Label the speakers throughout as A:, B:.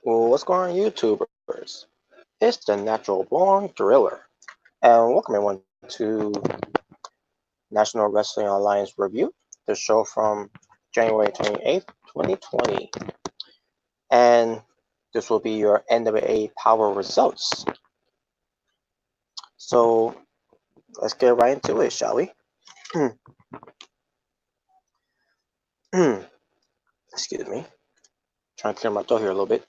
A: Well, what's going on, YouTubers? It's the Natural Born Thriller, and welcome everyone to National Wrestling Alliance Review, the show from January 28th, 2020. And this will be your NWA Powerrr results. So let's get right into it, shall we? Excuse me. Trying to clear my throat here a little bit.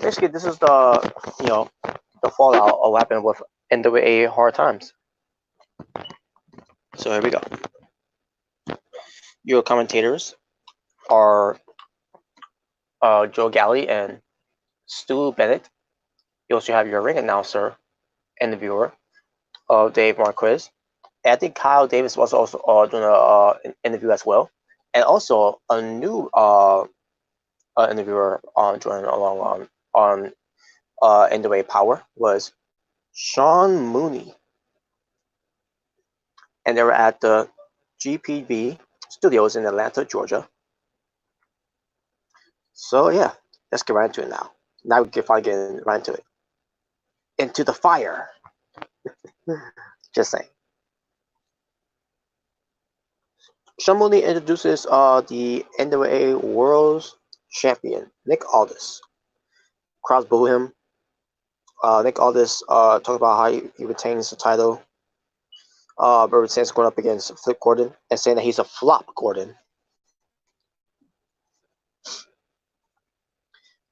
A: Basically, this is the fallout of what happened with NWA Hard Times. So here we go. Your commentators are Joe Galley and Stu Bennett. You also have your ring announcer and the viewer, Dave Marquez. And I think Kyle Davis was also doing an interview as well. And also a new interviewer joining along on NWA Powerrr was Sean Mooney. And they were at the GPB studios in Atlanta, Georgia. So yeah, let's get right into it now. Now we can finally get right into it. Into the fire. Just saying. Sean Mooney introduces the NWA World Champion, Nick Aldis. Crowds boo him. Nick Aldis talks about how he retains the title. But retains going up against Flip Gordon and saying that he's a flop Gordon.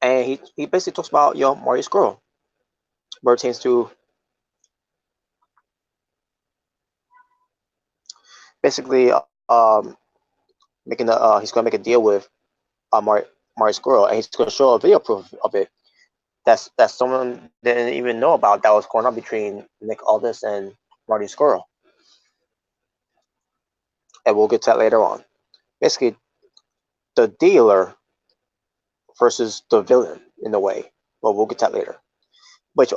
A: And he basically talks about Mario Squirrel. But retains to basically he's gonna make a deal with Mario Squirrel, and he's gonna show a video proof of it. That someone didn't even know about that was going on between Nick Aldis and Marty Scurll. And we'll get to that later on. Basically, the dealer versus the villain in a way. But we'll get to that later. Which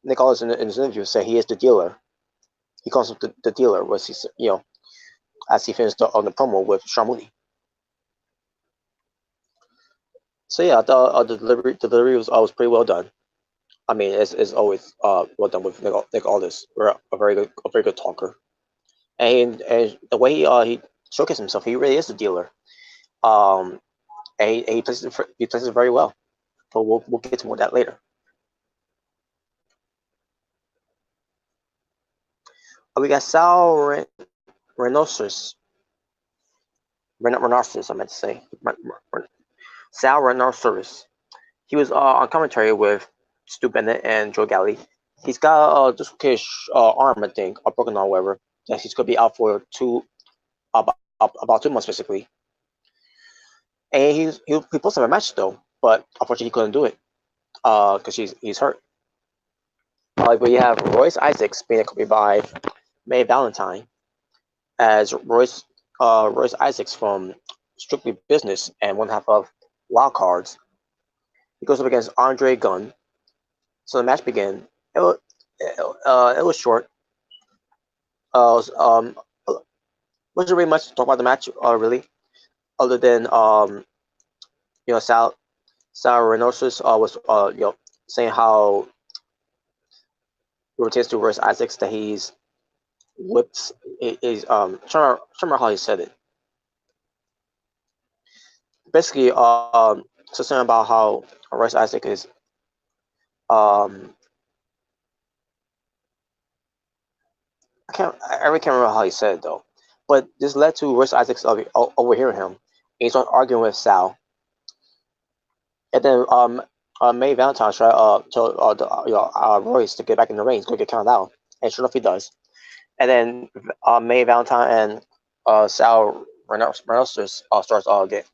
A: Nick Aldis in his interview said he is the dealer. He calls him the dealer, was he as he finished on the promo with Sean Mooney. So yeah, the delivery was pretty well done. I mean, it's always well done with Nick Aldis. We're a very good talker. And the way he showcased himself, he really is a dealer. And he plays it very well. But we'll get to more of that later. We got Sal Renosis. Renosis, I meant to say. Sal Renosis. He was on commentary with Stu Bennett and Joe Galley. He's got a dislocated arm, I think, a broken arm, whatever. That he's gonna be out for about 2 months basically. And he supposed to have a match though, but unfortunately he couldn't do it because he's hurt. But you have Royce Isaacs being accompanied by May Valentine as Royce Isaacs from Strictly Business and one half of Wild Cards. He goes up against Andre Gunn. So the match began. It was short. Wasn't really much to talk about the match, really, other than Sal Renosis was saying how it pertains to Royce Isaacs that he's whips is trying to remember how he said it. Basically, so saying about how Royce Isaac is I really can't remember how he said it though. But this led to Royce Isaacs overhearing him. And he started arguing with Sal. And then May Valentine tried Royce to get back in the ring. He's going to get counted out. And sure enough, he does. And then May Valentine and Sal Renosis starts getting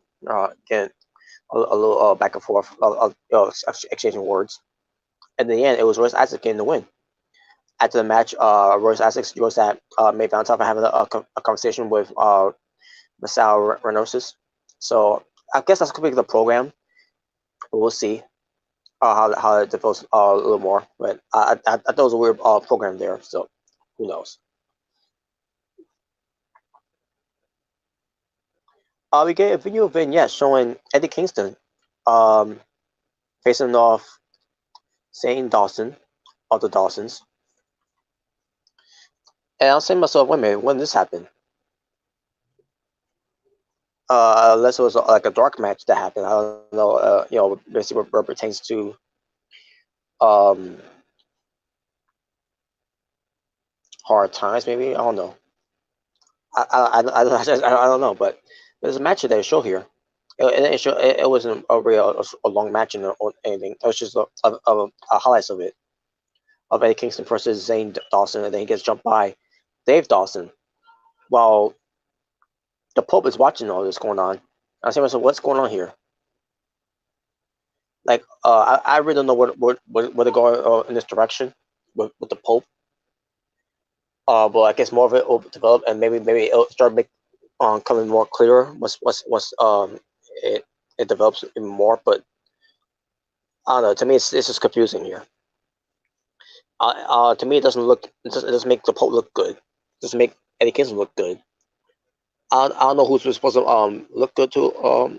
A: a little back and forth, exchanging words. And in the end, it was Royce Isaac getting the win. After the match, Royce Isaacs was at May Valentine having a conversation with Sal Renosis. So I guess that's going to be the program. We'll see how it develops a little more. But I thought it was a weird program there. So who knows? We get a video vignette showing Eddie Kingston um, facing off Shane Dawson of the Dawsons. And I'm saying to myself, wait a minute, when did this happen? Unless it was like a dark match that happened. I don't know. Basically what pertains to um, hard times, maybe. I don't know. I don't know, but there's a match that they show here. It wasn't a real a long match or anything. It was just a highlights of it of Eddie Kingston versus Zane Dawson, and then he gets jumped by Dave Dawson while the Pope is watching all this going on. I say myself, what's going on here? Like, I really don't know where to go in this direction with the Pope. But I guess more of it will develop, and maybe it'll start coming more clearer once it develops even more. But I don't know. To me, it's just confusing here. To me, it doesn't make the Pope look good. It doesn't make Eddie Kingston look good. I don't know who's supposed to look good to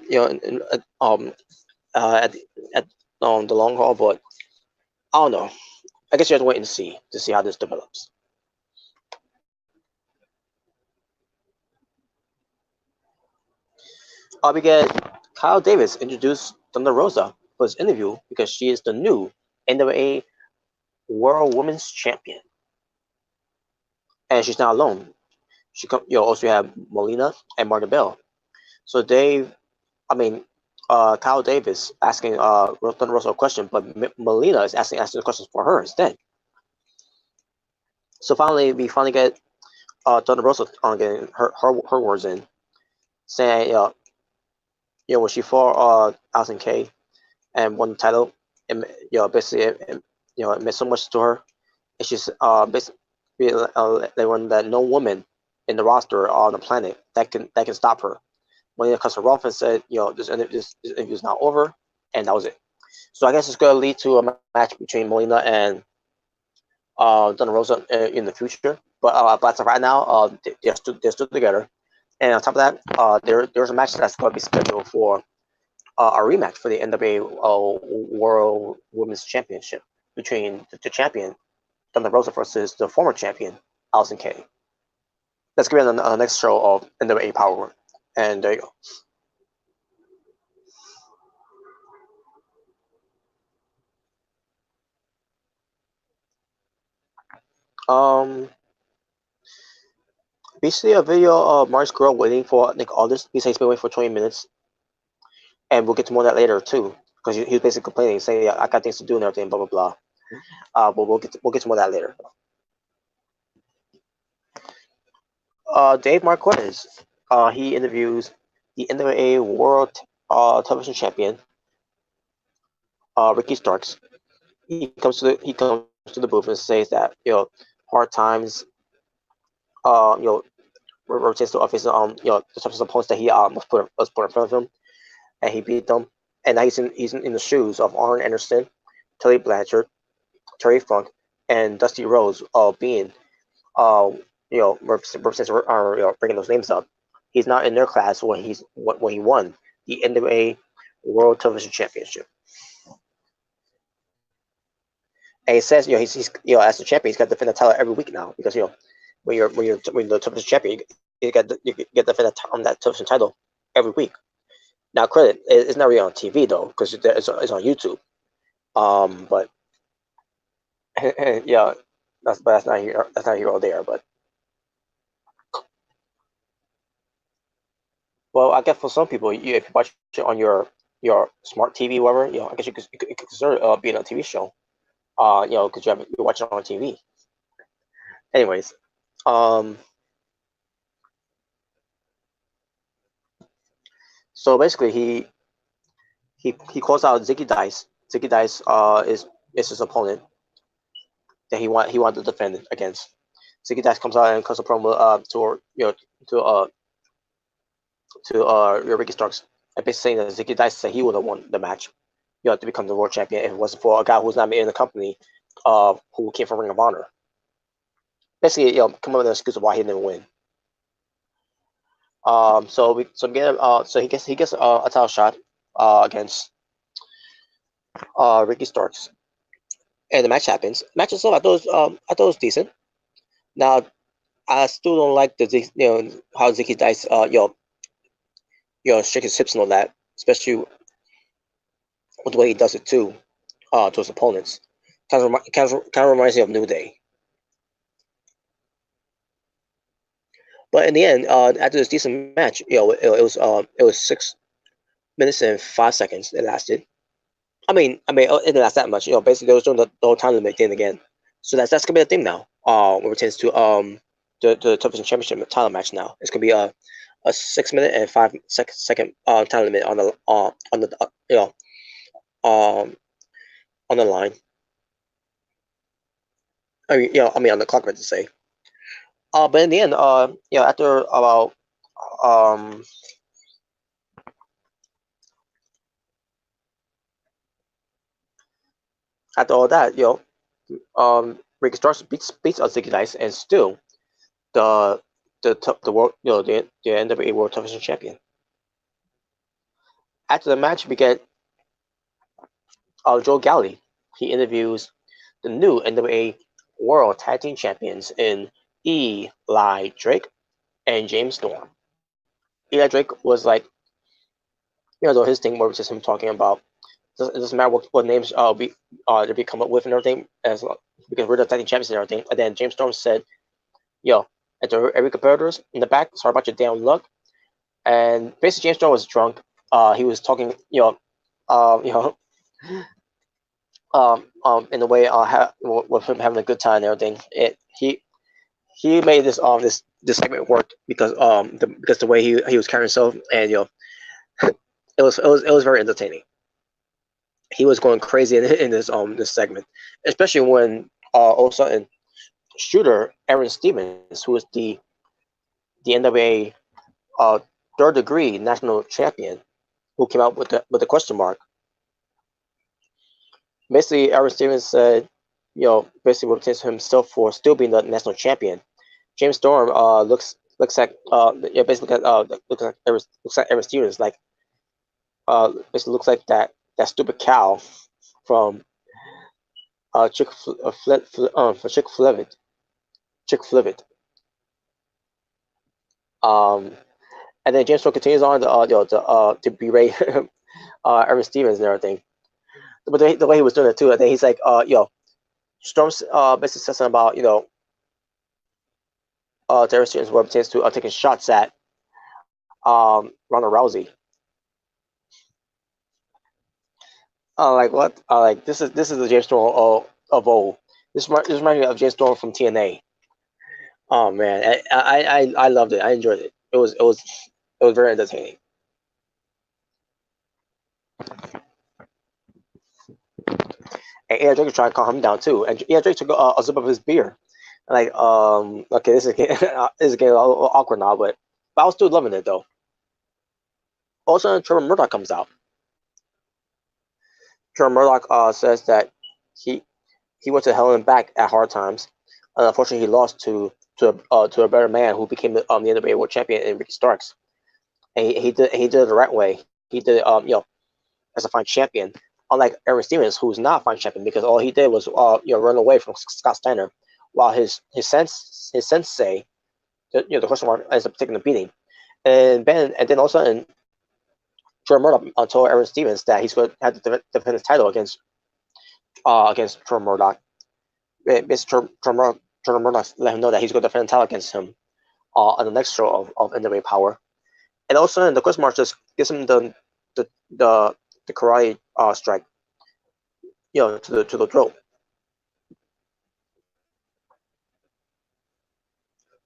A: at at the long haul, but I don't know. I guess you have to wait and see to see how this develops. We get Kyle Davis introduced Thunder Rosa for his interview because she is the new NWA World Women's Champion, and she's not alone. Also have Molina and Marta Bell. So I mean, Kyle Davis asking Thunder Rosa a question, but Molina is asking the questions for her instead. So we finally get Thunder Rosa getting her words in, saying, when she fought Alison Kay and won the title, and basically, it meant so much to her. And she's basically they learned that no woman in the roster on the planet that can stop her. When it comes to Rolf and said, this interview is now over, and that was it. So I guess it's going to lead to a match between Molina and Thunder Rosa in the future. But as of right now, they're still together. And on top of that, there's a match that's going to be scheduled for a rematch for the NWA World Women's Championship between the champion Thunder Rosa versus the former champion Alison Kay. That's going to be on the next show of NWA Powerrr. And there you go. Basically a video of Mark's girl waiting for Nick Aldis. He says he's been waiting for 20 minutes, and we'll get to more of that later too, because he was basically complaining, saying, "Yeah, I got things to do and everything, blah blah blah." But we'll get to more of that later. Dave Marquez, he interviews the NWA World Television Champion, Ricky Starks. He comes to the booth and says that hard times, you know, rotates to office, the types of opponents that he was put in front of him, and he beat them. And now he's in the shoes of Arn Anderson, Tully Blanchard, Terry Funk, and Dusty Rhodes, being represents or bringing those names up. He's not in their class when he won the NWA World Television Championship. And he says, he's as the champion, he's got to defend the title every week now, because when the television champion, you get to defend that television title every week. Now, credit, it's not really on TV though, because it's on YouTube. But yeah, that's not here. That's not here or there. But well, I guess for some people, if you watch it on your smart TV, whatever, I guess you could consider being a TV show. Because you're watching it on TV. Anyways, um, so basically he calls out Ziggy Dice. Ziggy Dice is his opponent that he wanted to defend against. Ziggy Dice comes out and cuts a promo to Ricky Starks, and basically saying that Ziggy Dice said he would have won the match, to become the world champion if it wasn't for a guy who's not in the company, who came from Ring of Honor. Basically, come up with an excuse of why he didn't win. So he gets a title shot against Ricky Starks, and the match happens. Match itself, I thought it was decent. Now I still don't like how Zicky Dice shake his hips and all that, especially with the way he does it too to his opponents. Kind of reminds me of New Day. But in the end, after this decent match, it was 6 minutes and 5 seconds. It lasted. It didn't last that much. Basically, they was doing the whole time limit thing again. So that's gonna be the thing now. When it pertains to the television championship title match now, it's gonna be a 6 minute and 5 second time limit um on the line. On the clock, I to say. But in the end, after about um after all that, Ricky Starks beats Ozzy Dice and still the the world the NWA World Television Champion. After the match, we get Joe Galli. He interviews the new NWA World Tag Team Champions in Eli Drake and James Storm. Eli Drake was like, his thing where it's just him talking about it doesn't matter what names we come up with and everything because we're the tag team champions and everything. And then James Storm said, "Yo, and to every competitors in the back, sorry about your damn luck." And basically, James Storm was drunk. He was talking, uh, you know, in a way, with him having a good time and everything. He made this segment work because the way he was carrying himself, and it was very entertaining. He was going crazy in this segment, especially when all of a sudden shooter Aaron Stevens, who is the NWA uh, third degree national champion, who came out with the question mark. Basically, Aaron Stevens said, basically represents himself for still being the national champion. James Storm looks like basically looks like Aaron Stevens, like basically looks like that stupid cow from Chick Flivet. Um, and then James Storm continues on to berate Aaron Stevens and everything. But the way he was doing it too, I think he's like, Storm's basically said something about to Aaron Stevens where it pertains to taking shots at Ronda Rousey. Like what? Like this is the James Storm of old. This reminds me of James Storm from TNA. Oh man, I loved it. I enjoyed it. It was very entertaining. And Drake was trying to calm him down too. And Drake took a sip of his beer. Like okay, this is getting a little awkward now, but I was still loving it though. Also, Trevor Murdoch comes out. Trevor Murdoch says that he he went to hell and back at hard times. Unfortunately, he lost to a better man who became the NWA World Champion in Ricky Starks. And he did it the right way. He did it as a fine champion. Unlike Aaron Stevens, who's not a fine champion because all he did was run away from Scott Steiner, while his sensei, the question mark, ends up taking the beating. And then also in Trevor Murdoch told Aaron Stevens that he's going to have to defend his title against Trevor Murdoch. Mr. Trevor Murdoch let him know that he's going to defend the title against him on the next show of NWA Powerrr. And also, the question mark just gives him the the, the karate strike, to the throat,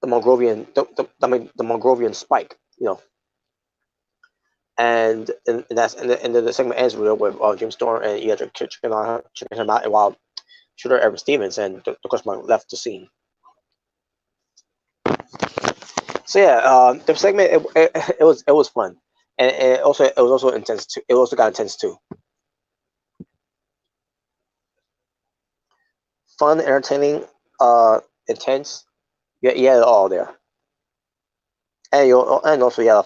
A: the Mongrovian spike, and then the segment ends with Jim Storm and Edric checking him out, and while shooter Evan Stevens and the question mark left the scene. So yeah, the segment it was fun, and it was also intense too. It also got intense too. Fun, entertaining, intense. Yeah, it all there. and also yeah,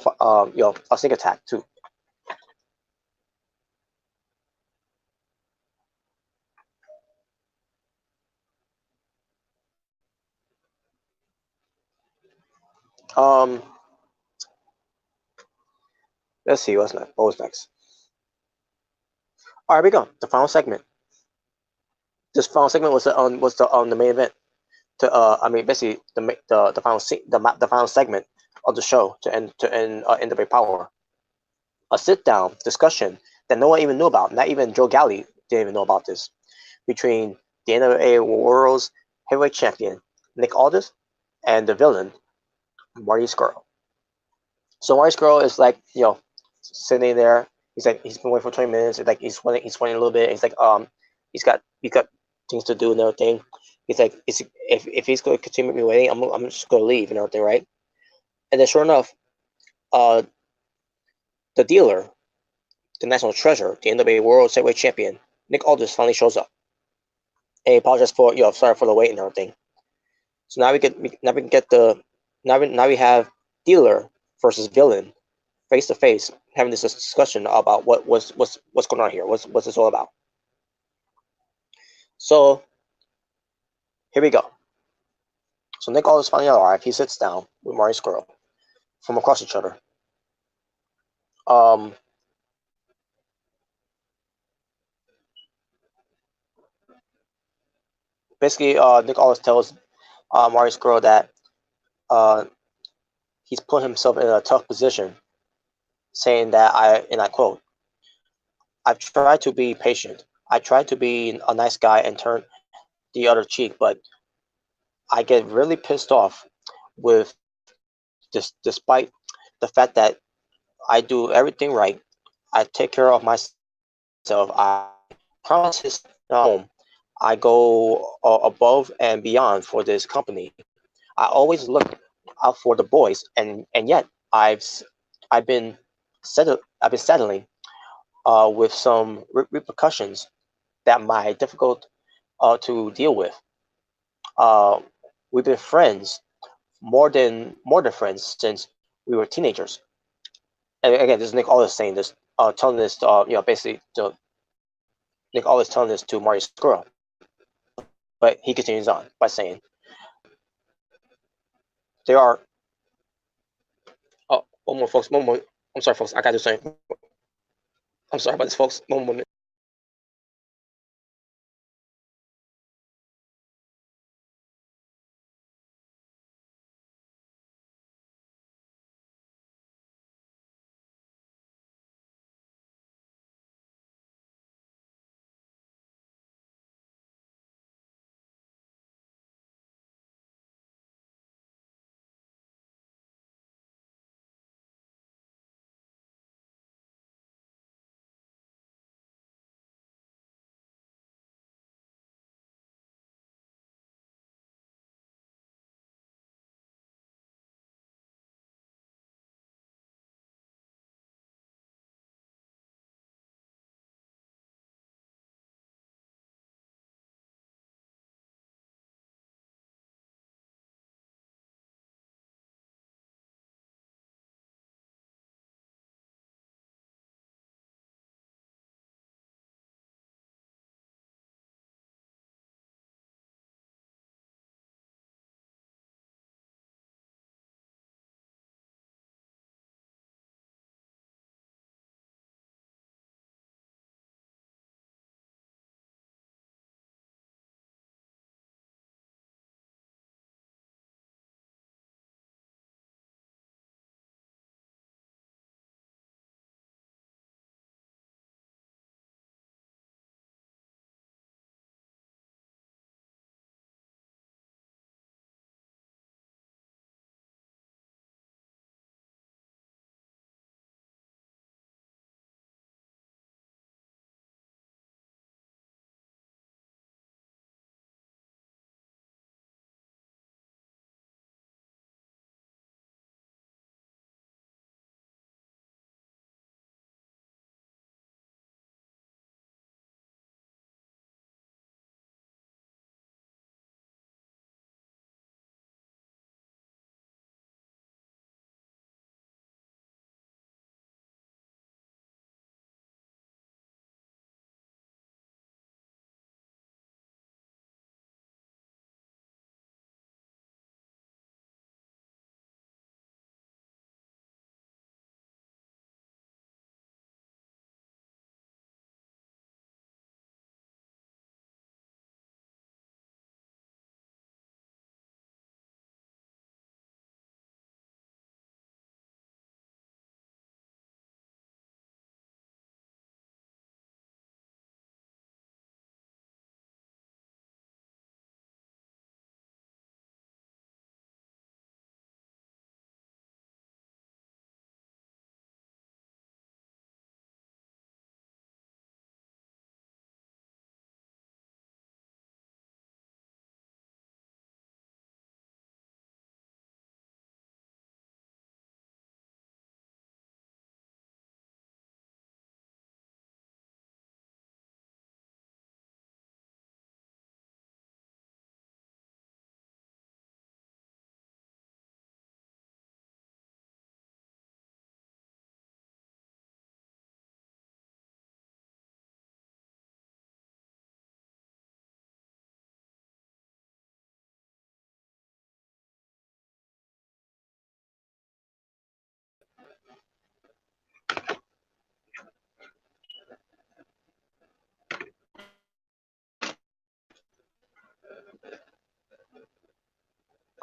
A: a sneak attack too. Um, let's see what's next. What was next? All right, we go. The final segment. This final segment was the main event. I mean, basically the final the final segment of the show to end NWA Power. A sit down discussion that no one even knew about. Not even Joe Galli didn't even know about this, between the NWA World's Heavyweight Champion Nick Aldis and the villain Marty Scurll. So Marty Scurll is like, sitting there. He's like, he's been waiting for 20 minutes. It's like he's sweating a little bit. He's like, he's got things to do and everything. He's like, if he's going to continue me waiting, I'm just going to leave and everything, right? And then sure enough, uh, the dealer, the national treasure, the NWA World Heavyweight Champion, Nick Aldis finally shows up. And he apologized for, sorry for the wait and everything. So now we can get the now we have dealer versus villain face to face, having this discussion about what's going on here. What's this all about? So here we go. So Nick Aldis finally arrived. He sits down with Marty Scurll from across each other. Um, basically, Nick Aldis tells Marty Scurll that uh, he's put himself in a tough position, saying that and I quote, "I've tried to be patient. I tried to be a nice guy and turn the other cheek, but I get really pissed off with despite the fact that I do everything right. I take care of myself. I promise his home. I go above and beyond for this company. I always look out for the boys, and yet I've been I've been settling with some repercussions that might difficult to deal with. Uh, we've been friends more than friends since we were teenagers. And again, this is Nick always saying this, telling this, basically, Nick always telling this to Marty Scurll. But he continues on by saying, there are, oh, one more, folks, one more. I'm sorry, folks, I got to say, I'm sorry about this, folks. One more.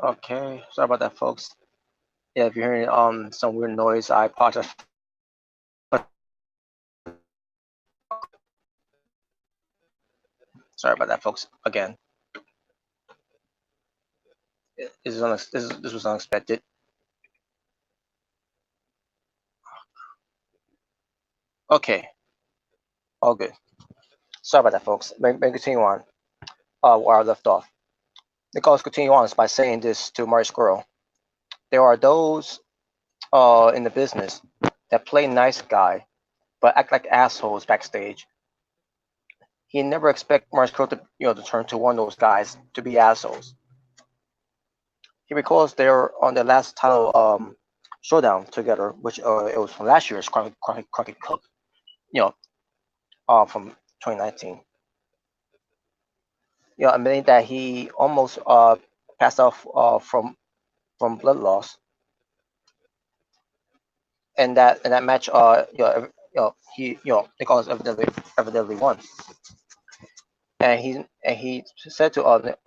A: Okay, sorry about that, folks. Yeah, if you're hearing some weird noise, I apologize for that. Sorry about that, folks. Again, this was unexpected. Okay, all good. Sorry about that, folks. May continue on where I left off. Nicholas continue on by saying this to Marty Squirrel. There are those in the business that play nice guy but act like assholes backstage. He never expect Marty Squirrel to to turn to one of those guys to be assholes. He recalls they were on their last title showdown together, which it was from last year's Crockett Cup, you know, from 2019. Admitting that he almost passed off from blood loss, and that match, Nicholas evidently won, and he said to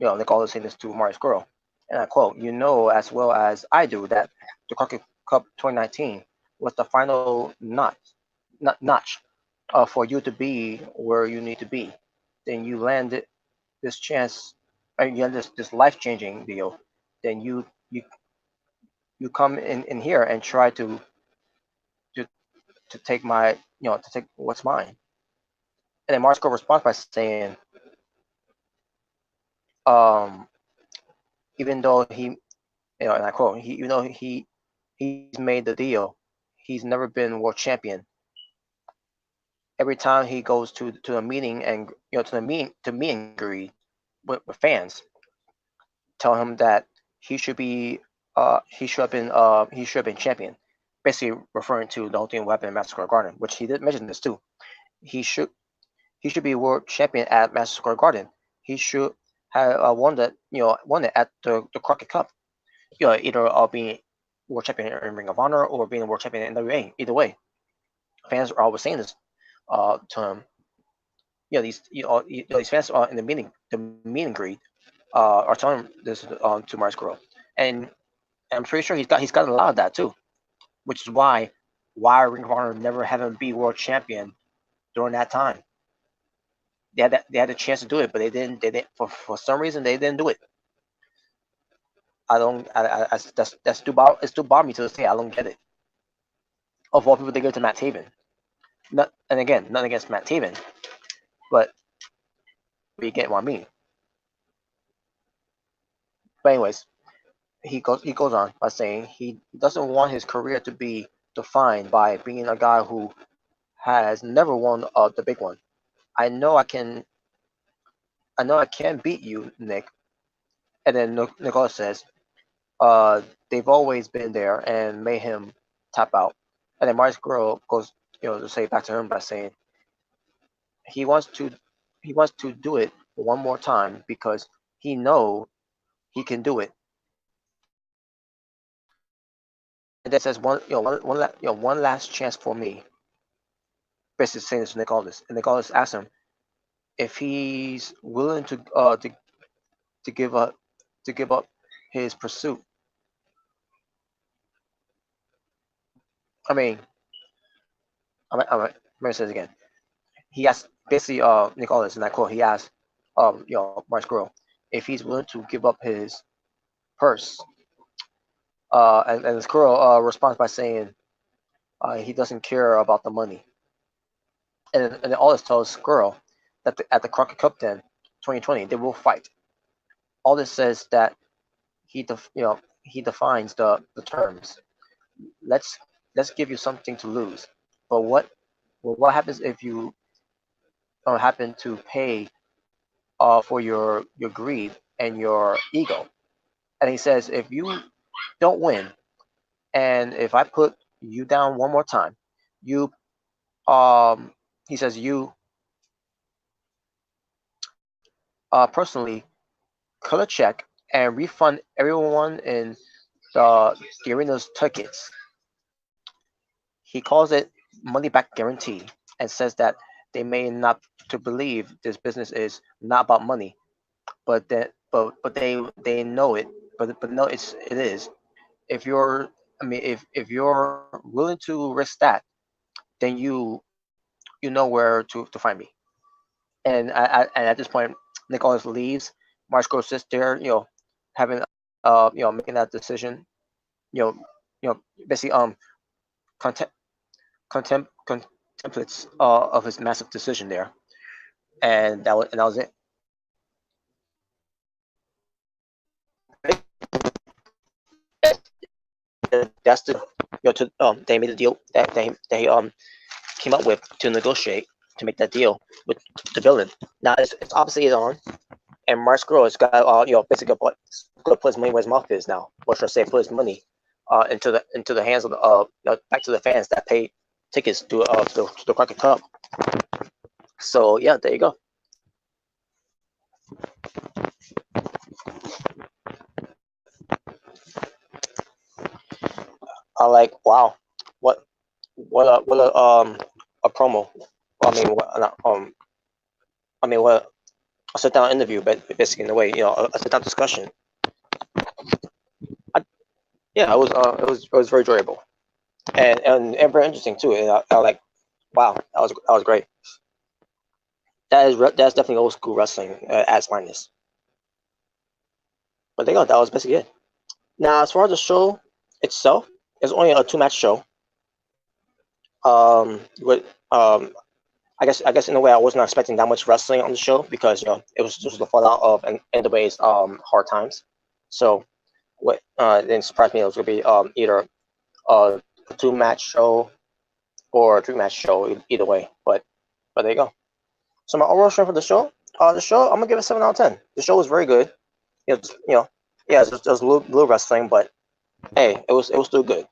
A: Nicholas saying this to Marius Girl, and I quote, "You know as well as I do that the Crockett Cup 2019 was the final notch for you to be where you need to be. Then you landed this chance, you had this life changing deal. Then you come in here and try to to take my to take what's mine." And then Marco responds by saying, um, even though and I quote, he's made the deal, he's never been world champion. Every time he goes to a meeting and to meet and greet with fans, tell him that he should be he should have been champion, basically referring to the whole thing what happened in Madison Square Garden, which he did mention this too. He should he should be world champion at Madison Square Garden. He should have won it at the Crockett Cup. Either being world champion in Ring of Honor or being world champion in NWA. Either way, fans are always saying this to him. These fans are in the meet and greet, are telling him this to Mars Girl, and I'm pretty sure he's got a lot of that too, which is why Ring of Honor never had him be world champion during that time. They had a chance to do it, but they didn't for some reason they didn't do it. I don't I that's too bothering me to say. I don't get it. Of all people, they give it to Matt Taven. Not, and again, nothing against Matt Taven, but you get what I mean. But anyways, he goes on by saying he doesn't want his career to be defined by being a guy who has never won the big one. I know I can beat you, Nick. And then Nicholas says, they've always been there and made him tap out. And then Marius Girl goes, to say back to him by saying he wants to do it one more time because he know he can do it. And then says one last chance for me. Basically saying this to Nicholas, and Nicholas asks him if he's willing to give up his pursuit. I mean, I'm gonna say it again. He asked basically Nicholas, and I quote, he asked Mark Squirrel if he's willing to give up his purse. And the Squirrel responds by saying he doesn't care about the money. And all this tells Squirrel that at the Crockett Cup then 2020 they will fight. All this says that he defines the terms. Let's let's give you something to lose. But what happens if you happen to pay for your greed and your ego? And he says if you don't win, and if I put you down one more time, you he says you personally cut a check and refund everyone in the arena's tickets. He calls it money back guarantee and says that they may not to believe this business is not about money, but that they know it, but no, it is. If you're, I mean, if you're willing to risk that, then you know where to find me. And at this point, Nick always leaves. Marshall sits there, having making that decision, you know, basically contem- contemplates of his massive decision there, and that was it. That's the they made a deal that they came up with to negotiate to make that deal with the villain. Now it's obviously on, and Mark Skrull has got basically going to put his money where his mouth is now, or should I say, put his money into the hands of the back to the fans that pay tickets to the Crockett Cup. So yeah, there you go. I like, wow, what a promo. I mean what not, I mean what a sit down interview, but basically in a way, a sit down discussion. I, yeah, it was very enjoyable and very interesting too. And I like, wow, that was great. That's definitely old school wrestling at its finest. But there you go. That was basically it. Now, as far as the show itself, it's only a two match show. With I guess in a way I wasn't expecting that much wrestling on the show because it was just the fallout of NWA's hard times. So what didn't surprise me it was gonna be either a two match show or a three match show either way. But there you go. So my overall strength for the show I'm gonna give it 7 out of 10. The show was very good. Yeah, it was a little wrestling, but hey, it was still good.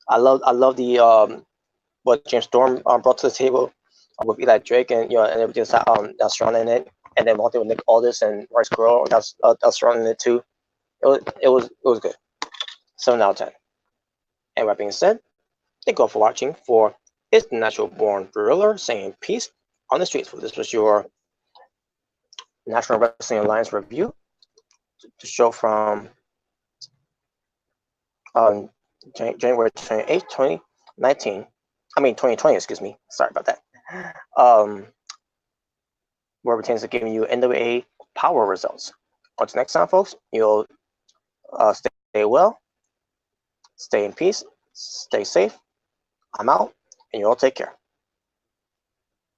A: I love the what James Storm brought to the table with Eli Drake and everything that's surrounding it, and then wanting with Nick Aldis and Rice Girl that's surrounding it too. It was good. 7 out of 10. And that being said, thank you all for watching. For It's the Natural Born Thriller saying peace on the streets. This was your National Wrestling Alliance review to show from um, January 28th, 2019. I mean 2020. Excuse me. Sorry about that. Um, where it pertains to giving you NWA Powerrr results. Until next time, folks, you'll stay well, stay in peace, stay safe. I'm out, and you all take care.